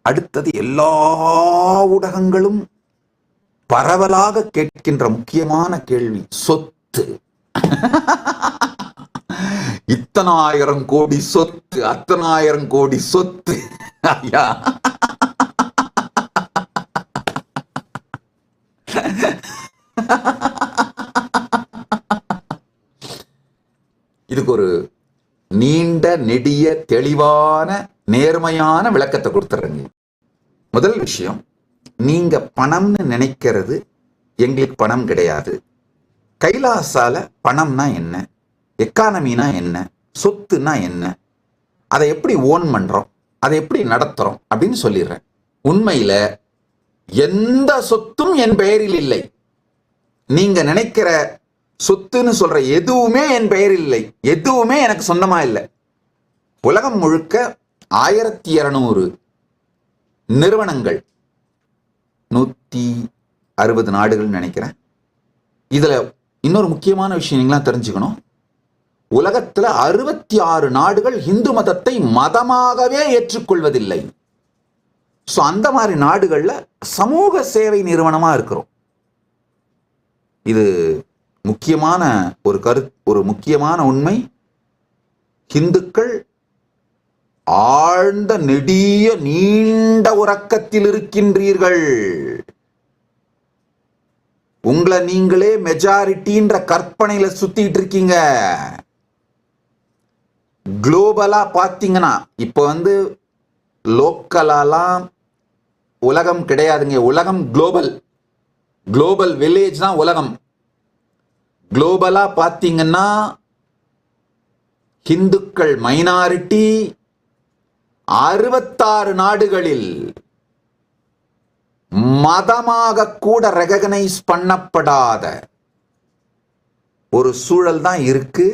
அடுத்தது எல்லா ஊடகங்களும் பரவலாக கேட்கின்ற முக்கியமான கேள்வி சொத்து. இத்தனாயிரம் கோடி சொத்து, அத்தனாயிரம் கோடி சொத்து. ஐயா, இதுக்கு ஒரு நீண்ட நெடிய தெளிவான நேர்மையான விளக்கத்தை கொடுத்துறேங்க. முதல் விஷயம், நீங்க பணம்னு நினைக்கிறது எங்களுக்கு பணம் கிடையாது. கைலாசால பணம்னா என்ன, எக்கானமினா என்ன, சொத்துனா என்ன, அதை எப்படி ஓன் பண்றோம், அதை எப்படி நடத்துறோம் அப்படின்னு சொல்லிடுறேன். உண்மையில எந்த சொத்தும் என் பெயரில் இல்லை. நீங்க நினைக்கிற சொத்துன்னு சொல்ற எதுவுமே என் பெயரில் இல்லை, எதுவுமே எனக்கு சொந்தமா இல்லை. உலகம் முழுக்க 1200 நிறுவனங்கள், 160 நாடுகள் நினைக்கிறேன். இதுல இன்னொரு முக்கியமான விஷயம் நீங்களாம் தெரிஞ்சுக்கணும். உலகத்துல 66 நாடுகள் இந்து மதத்தை மதமாகவே ஏற்றுக்கொள்வதில்லை. சோ அந்த மாதிரி நாடுகள்ல சமூக சேவை நிறுவனமா இருக்கிறோம். இது முக்கியமான ஒரு முக்கியமான உண்மை. இந்துக்கள் ஆழ்ந்த நெடிய நீண்ட உறக்கத்தில் இருக்கின்றீர்கள். உங்களை நீங்களே மெஜாரிட்டின்ற கற்பனையில சுத்திட்டு இருக்கீங்க. குளோபலா பாத்தீங்கன்னா இப்ப லோக்கலாலாம் உலகம் கிடையாதுங்க. உலகம் குளோபல். குளோபல் வில்லேஜ் தான் உலகம். குளோபலா பாத்தீங்கன்னா இந்துக்கள் மைனாரிட்டி 66 நாடுகளில் மதமாக கூட ரெகக்னைஸ் பண்ணப்படாத ஒரு சூழல் தான் இருக்கு.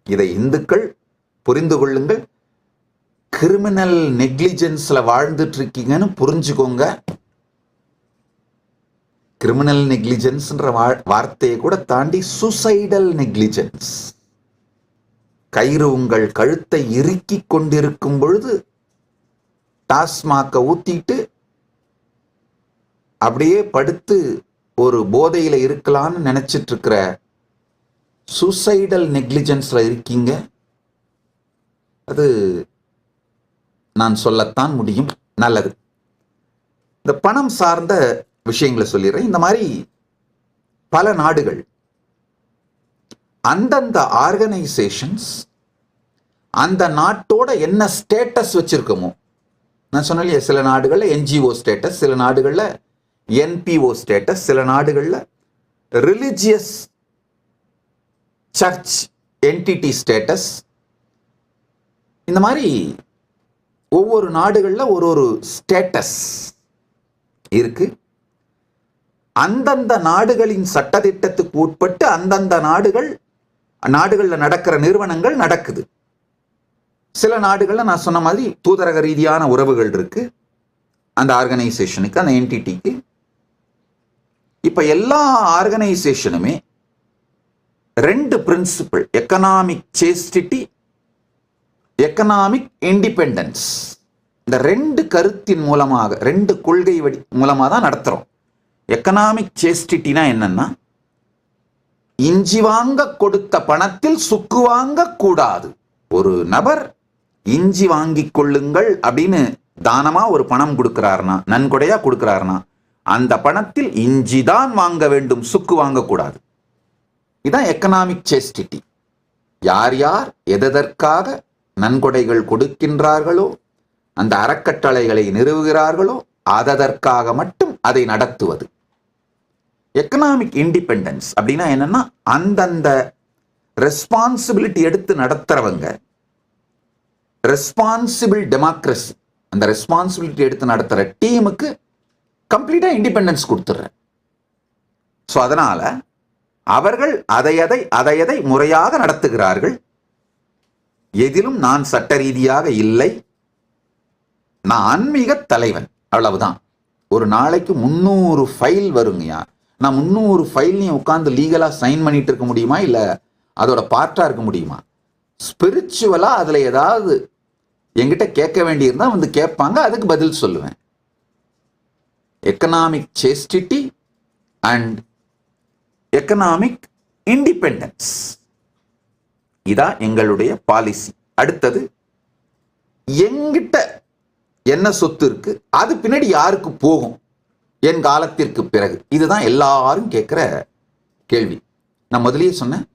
இதை இந்துக்கள் புரிந்து கொள்ளுங்கள். கிரிமினல் நெக்லிஜென்ஸ்ல வாழ்ந்துட்டு இருக்கீங்கன்னு புரிஞ்சுக்கோங்க. கிரிமினல் நெக்லிஜென்ஸ்ன்ற வார்த்தையை கூட தாண்டி சூசைடல் நெக்லிஜென்ஸ். கயிறு உங்கள் கழுத்தை இறுக்கி கொண்டிருக்கும் பொழுது டாஸ்மாக்க ஊத்திட்டு அப்படியே படுத்து ஒரு போதையில இருக்கலாம்னு நினைச்சிட்டு இருக்கிற சூசைடல் நெக்லிஜென்ஸ்ல இருக்கீங்க. அது நான் சொல்லத்தான் முடியும். நல்லது. இந்த பணம் சார்ந்த விஷயங்களை சொல்லிடுறேன். இந்த மாதிரி பல நாடுகள் அந்தந்த ஆர்கனைசேஷன்ஸ் அந்த நாட்டோட என்ன ஸ்டேட்டஸ் வச்சிருக்கோமோ, நான் சொன்னேன் சில நாடுகள்ல என்ஜிஓ ஸ்டேட்டஸ், சில நாடுகள்ல என்பிஓ ஸ்டேட்டஸ், சில நாடுகள்ல ரிலிஜியஸ் சர்ச் என்டிட்டி ஸ்டேட்டஸ். இந்த மாதிரி ஒவ்வொரு நாடுகள்ல ஒரு ஸ்டேட்டஸ் இருக்கு. அந்தந்த நாடுகளின் சட்டத்திட்டத்துக்கு உட்பட்டு அந்தந்த நாடுகள்ல நடக்கிற நிறுவனங்கள் நடக்குது. சில நாடுகள்ல நான் சொன்ன மாதிரி தூதரக ரீதியான உறவுகள் இருக்கு அந்த ஆர்கனைசேஷனுக்கு, அந்த என்டிட்டிக்கு. இப்ப எல்லா ஆர்கனைசேஷனுமே 2 principle, economic chastity, economic independence, இந்த 2 கருத்தின் மூலமாக, 2 கொள்கை மூலமாக தான் நடத்துறோம். எக்கனாமிக் சேஸ்டிட்டினா என்னன்னா, இஞ்சி வாங்க கொடுத்த பணத்தில் சுக்கு வாங்க கூடாது. ஒரு நபர் இஞ்சி வாங்கி கொள்ளுங்கள் அப்படின்னு தானமா ஒரு பணம் கொடுக்கிறார்னா, நன்கொடையா கொடுக்கிறார்னா, அந்த பணத்தில் இஞ்சி தான் வாங்க வேண்டும், சுக்கு வாங்கக்கூடாது. இதுதான் எக்கனாமிக் சேஸ்டிட்டி. யார் யார் எதற்காக நன்கொடைகள் கொடுக்கின்றார்களோ, அந்த அறக்கட்டளைகளை நிறுவுகிறார்களோ, அதற்காக மட்டும் அதை நடத்துவது. எக்கனாமிக் இண்டிபெண்டன்ஸ் அப்படின்னா என்னன்னா, அந்தந்த ரெஸ்பான்சிபிலிட்டி எடுத்து நடத்துறவங்க, ரெஸ்பான்சிபிள் டெமோக்ரஸி, அந்த ரெஸ்பான்சிபிலிட்டி எடுத்து நடத்துற டீமுக்கு கம்ப்ளீட்டா இண்டிபெண்டன்ஸ் கொடுத்துடுற. ஸோ அதனால அவர்கள் அதை முறையாக நடத்துகிறார்கள். எதிலும் நான் சட்ட ரீதியாக இல்லை, நான் ஆன்மீக தலைவன், அவ்வளவுதான். ஒரு நாளைக்கு 300 ஃபைல் வருங்கயா. நான் 300 ஃபைல்லையும் உட்காந்து லீகலா சைன் பண்ணிட்டு இருக்க முடியுமா, இல்ல அதோட பார்ட்டா இருக்க முடியுமா? ஸ்பிரிச்சுவலா அதுல ஏதாவது என்கிட்ட கேட்க வேண்டியிருந்தா வந்து கேட்பாங்க, அதுக்கு பதில் சொல்லுவேன். Economic chastity and economic independence, இதான் எங்களுடைய பாலிசி. அடுத்தது, எங்கிட்ட என்ன சொத்து இருக்கு, அது பின்னாடி யாருக்கு போகும் என் காலத்திற்கு பிறகு, இதுதான் எல்லாரும் கேட்கிற கேள்வி. நான் முதலியே சொன்னேன்,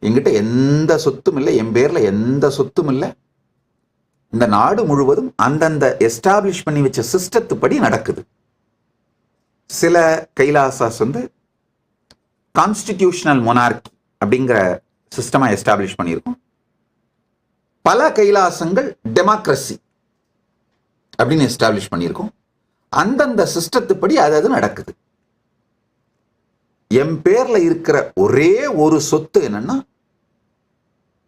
எங்கிட்ட எந்த சொத்தும் இல்லை, என் பேர்ல எந்த சொத்தும் இல்லை. இந்த நாடு முழுவதும் அந்தந்த எஸ்டாப்ளிஷ் பண்ணி வச்ச சிஸ்டத்து படி நடக்குது. சில கைலாசாஸ் வந்து கான்ஸ்டிடியூஷனல் மொனார்கி அப்படிங்கிற சிஸ்டமா எஸ்டாப்ளிஷ் பண்ணியிருக்கோம். பல கைலாசங்கள் டெமோக்ரஸி அப்படின்னு எஸ்டாப்ளிஷ் பண்ணியிருக்கோம். அந்தந்த சிஸ்டத்துப்படி அது நடக்குது. என் பேர்ல இருக்கிற ஒரே ஒரு சொத்து என்னன்னா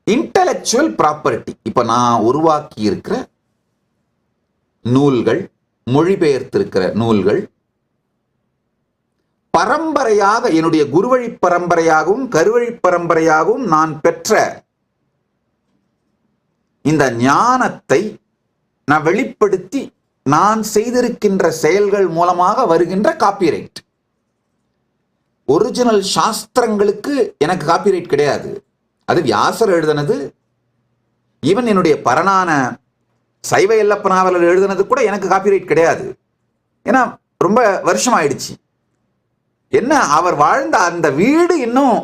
இன்டலெக்சுவல் ப்ராப்பர்ட்டி. இப்ப நான் உருவாக்கி இருக்கிற நூல்கள், மொழிபெயர்த்திருக்கிற நூல்கள், பரம்பரையாக என்னுடைய குருவழி பரம்பரையாகவும் கருவழி பரம்பரையாகவும் நான் பெற்ற இந்த ஞானத்தை நான் வெளிப்படுத்தி நான் செய்திருக்கின்ற செயல்கள் மூலமாக வருகின்ற காப்பிரைட். ஒரிஜினல் சாஸ்திரங்களுக்கு எனக்கு காப்பிரைட் கிடையாது. அது வியாசர் எழுதினது. ஈவன் என்னுடைய பரணான சைவ எல்லப்ப நாவலர் எழுதினது கூட எனக்கு காப்பிரைட் கிடையாது. ஏன்னா ரொம்ப வருஷம் ஆயிடுச்சு. என்ன, அவர் வாழ்ந்த அந்த வீடு இன்னும்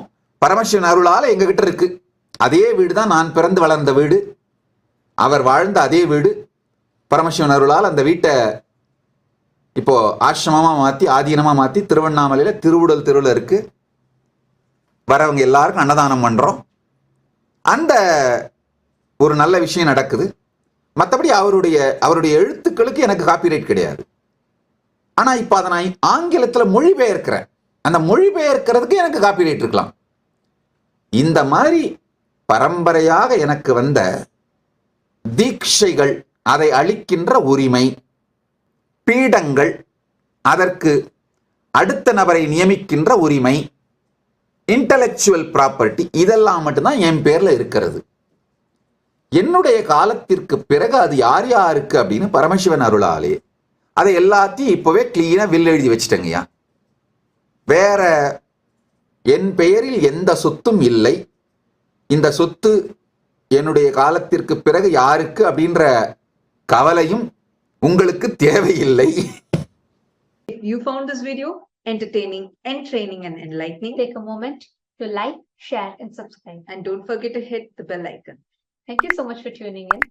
பரமசிவன் அருளால எங்க கிட்ட இருக்கு. அதே வீடு தான் நான் பிறந்து வளர்ந்த வீடு. அவர் வாழ்ந்த அதே வீடு. பரமசிவன் அருளால் அந்த வீட்டை இப்போ ஆசிரமமா மாத்தி, ஆதீனமா மாத்தி, திருவண்ணாமலையில திருவுடல் தெருவில் இருக்கு. வரவங்க எல்லாருக்கும் அன்னதானம் பண்றோம். அந்த ஒரு நல்ல விஷயம் நடக்குது. மற்றபடி அவருடைய எழுத்துக்களுக்கு எனக்கு காப்பிரைட் கிடையாது. ஆனா இப்ப அதை நான் ஆங்கிலத்துல மொழிபெயர்க்கிறேன். அந்த மொழிபெயர்க்கிறதுக்கு எனக்கு காப்பிரைட் இருக்கலாம். இந்த மாதிரி பரம்பரையாக எனக்கு வந்த தீட்சைகள், அதை அளிக்கின்ற உரிமை, பீடங்கள், அதற்கு அடுத்த நபரை நியமிக்கின்ற உரிமை, இன்டலெக்சுவல் ப்ராப்பர்ட்டி, இதெல்லாம் மட்டும்தான் என் பேர்ல இருக்கிறது. என்னுடைய காலத்திற்கு பிறகு அது யார் யாருக்கு அப்படின்னு பரமசிவன் அருளாலே அதை எல்லாத்தையும் இப்பவே கிளீனா வில் எழுதி வச்சுட்டேங்கய்யா. வேற என் பெயரில் எந்த சொத்தும் இல்லை. இந்த சொத்து என்னுடைய காலத்திற்கு பிறகு யாருக்கு அப்படின்ற கவலையும் உங்களுக்கு தேவையில்லை. If you found this video entertaining, entraining and enlightening, take a moment to like, share and subscribe. And don't forget to hit the bell icon. Thank you so much for tuning in.